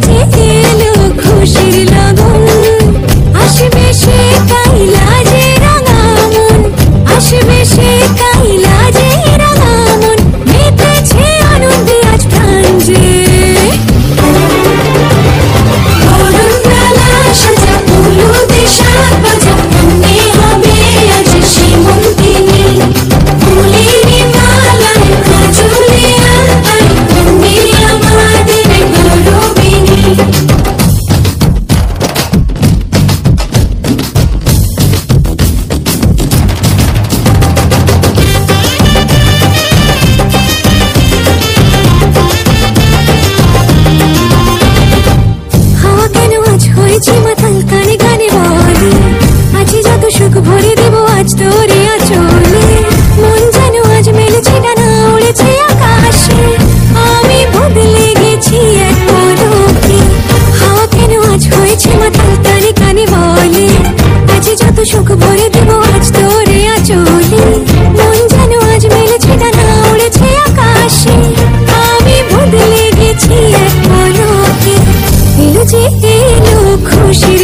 যে এলো খুশির লগন, আসবে সে কাইলা যে রাঙা মন, আসবে সে কাইলা যে রাঙা মন, মেতেছে আনন্দে আজ প্রাণ যে। বরণডালা সাজা হলুদে শাক ভাজা, মনে হবে আজ সীমন্তিনী, ফুলের মালায় কাজলে আলপনা, তুমি আমাদের গৌরবিনী। হাওয়া কেন আজ হয়েছে মাতাল, কানে কানে বলে আজ যত সুখ ভরে দেব আজ তোরে আঁচলে। মন যেন আজ মেলেছে ডানা, উড়েছে আকাশে, আমি বদলে গেছি এক পলকে। হাওয়া কেন আজ হয়েছে মাতাল, কানে কানে বলে আজ যত সুখ ভরে দেব আজ তোরে আঁচলে। মন যেন আজ মেলেছে ডানা, উড়েছে আকাশে, আমি বদলে গেছি এক পলকে। এলো যে এলো খুশির